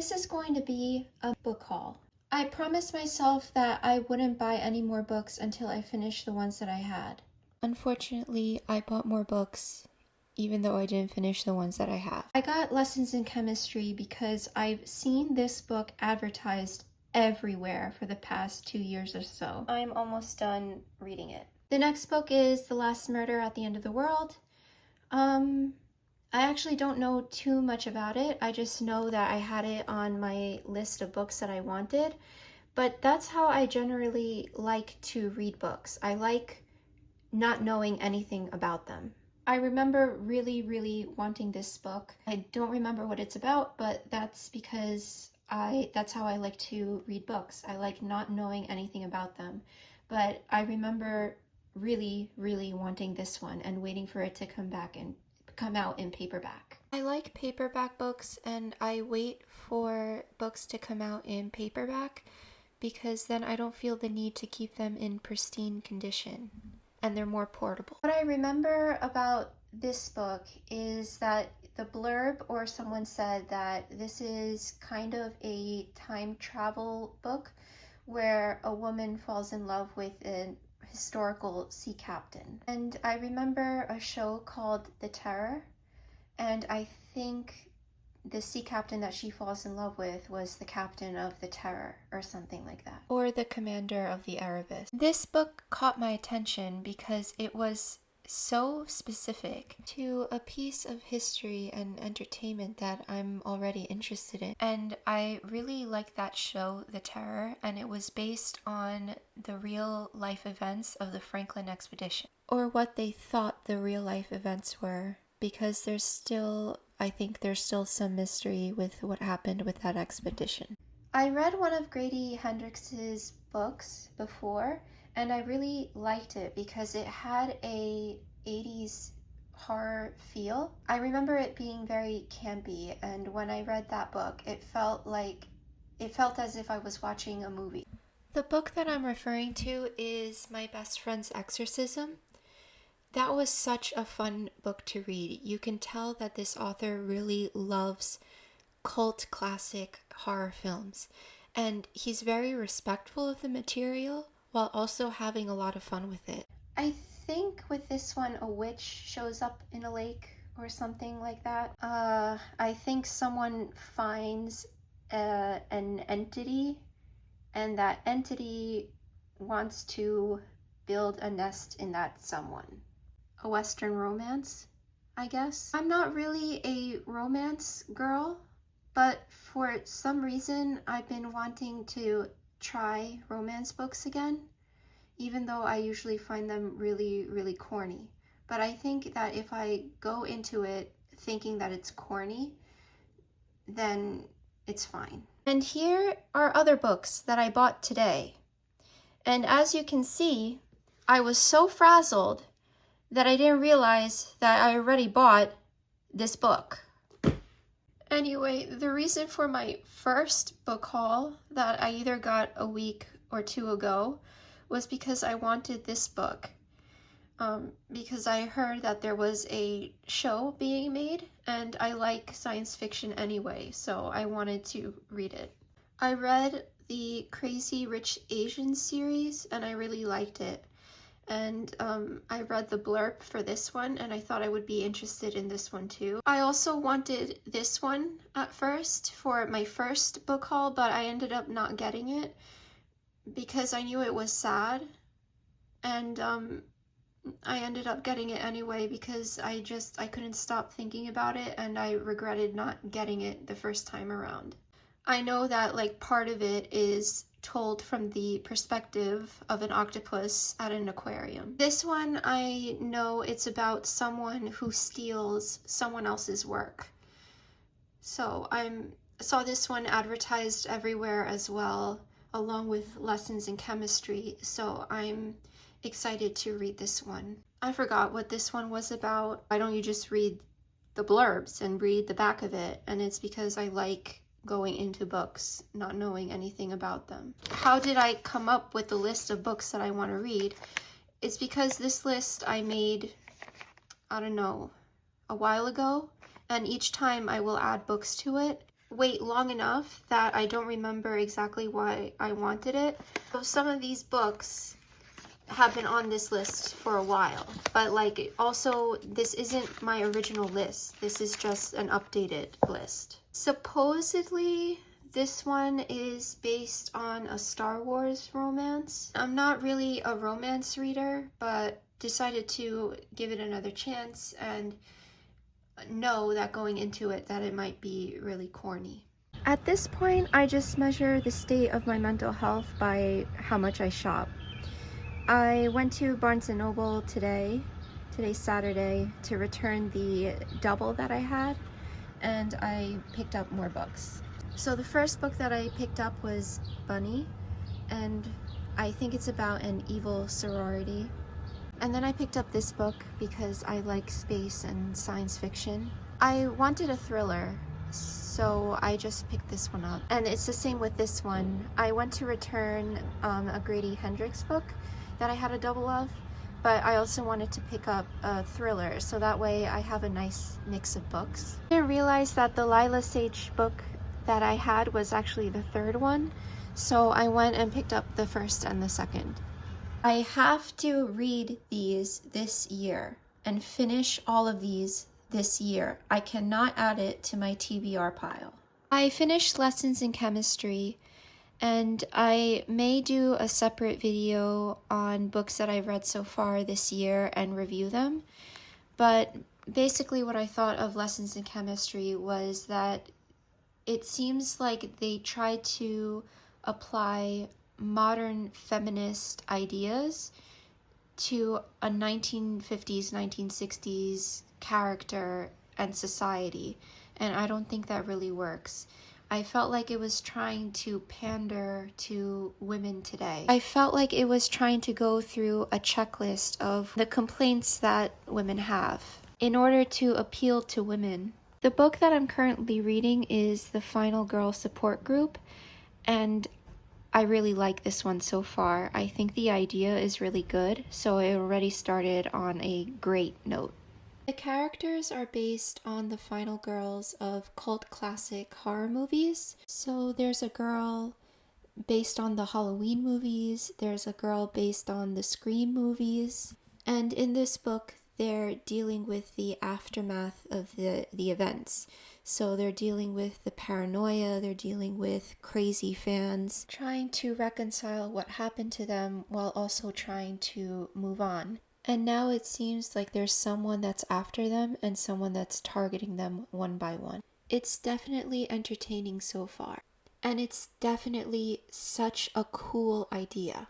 This is going to be a book haul. I promised myself that I wouldn't buy any more books until I finished the ones that I had. Unfortunately, I bought more books even though I didn't finish the ones that I have. I got Lessons in Chemistry because I've seen this book advertised everywhere for the past 2 years or so. I'm almost done reading it. The next book is The Last Murder at the End of the World. I actually don't know too much about it. I just know that I had it on my list of books that I wanted. But that's how I generally like to read books. I like not knowing anything about them. I remember really wanting this book. I don't remember what it's about, but that's because that's how I like to read books. I like not knowing anything about them. But I remember really wanting this one and waiting for it to come out in paperback. I like paperback books, and I wait for books to come out in paperback because then I don't feel the need to keep them in pristine condition, and they're more portable. What I remember about this book is that the blurb or someone said that this is kind of a time travel book where a woman falls in love with an historical sea captain. And I remember a show called The Terror, and I think the sea captain that she falls in love with was the captain of the Terror or something like that. Or the commander of the Erebus. This book caught my attention because it was so specific to a piece of history and entertainment that I'm already interested in. And I really liked that show, The Terror, and it was based on the real life events of the Franklin expedition, or what they thought the real life events were, because I think there's still some mystery with what happened with that expedition. I read one of Grady Hendrix's books before, and I really liked it because it had a 80s horror feel. I remember it being very campy, and when I read that book, it felt as if I was watching a movie. The book that I'm referring to is My Best Friend's Exorcism. That was such a fun book to read. You can tell that this author really loves cult classic horror films, and he's very respectful of the material while also having a lot of fun with it. I think with this one, a witch shows up in a lake or something like that. I think someone finds an entity, and that entity wants to build a nest in that someone. A Western romance, I guess. I'm not really a romance girl, but for some reason I've been wanting to try romance books again, even though I usually find them really corny. But I think that if I go into it thinking that it's corny, then it's fine. And here are other books that I bought today. And as you can see, I was so frazzled that I didn't realize that I already bought this book. Anyway, the reason for my first book haul that I either got a week or two ago was because I wanted this book. Because I heard that there was a show being made, and I like science fiction anyway, so I wanted to read it. I read the Crazy Rich Asians series, and I really liked it. And I read the blurb for this one, and I thought I would be interested in this one too. I also wanted this one at first for my first book haul, but I ended up not getting it because I knew it was sad, and I ended up getting it anyway because I couldn't stop thinking about it, and I regretted not getting it the first time around. I know that part of it is told from the perspective of an octopus at an aquarium. This one, I know it's about someone who steals someone else's work. So I saw this one advertised everywhere as well, along with Lessons in Chemistry, so I'm excited to read this one. I forgot what this one was about. Why don't you just read the blurbs and read the back of it? And it's because I like going into books not knowing anything about them. How did I come up with the list of books that I want to read? It's because this list I made, I don't know, a while ago, and each time I will add books to it. wait long enough that I don't remember exactly why I wanted it. So some of these books have been on this list for a while, but like also this isn't my original list. This is just an updated list. Supposedly this one is based on a Star Wars romance. I'm not really a romance reader, but decided to give it another chance and know that going into it that it might be really corny. At this point, I just measure the state of my mental health by how much I shop. I went to Barnes & Noble today's Saturday, to return the double that I had, and I picked up more books. So the first book that I picked up was Bunny, and I think it's about an evil sorority. And then I picked up this book because I like space and science fiction. I wanted a thriller, so I just picked this one up. And it's the same with this one. I went to return a Grady Hendrix book that I had a double of, but I also wanted to pick up a thriller, so that way I have a nice mix of books. I didn't realize that the Lila Sage book that I had was actually the third one, so I went and picked up the first and the second. I have to read these this year and finish all of these this year. I cannot add it to my TBR pile. I finished Lessons in Chemistry, and I may do a separate video on books that I've read so far this year and review them. But basically what I thought of Lessons in Chemistry was that it seems like they tried to apply modern feminist ideas to a 1950s, 1960s character and society, and I don't think that really works. I felt like it was trying to pander to women today. I felt like it was trying to go through a checklist of the complaints that women have in order to appeal to women. The book that I'm currently reading is The Final Girl Support Group, and I really like this one so far. I think the idea is really good, so it already started on a great note. The characters are based on the final girls of cult classic horror movies. So there's a girl based on the Halloween movies, there's a girl based on the Scream movies, and in this book they're dealing with the aftermath of the events. So they're dealing with the paranoia, they're dealing with crazy fans, trying to reconcile what happened to them while also trying to move on. And now it seems like there's someone that's after them and someone that's targeting them one by one. It's definitely entertaining so far. And it's definitely such a cool idea.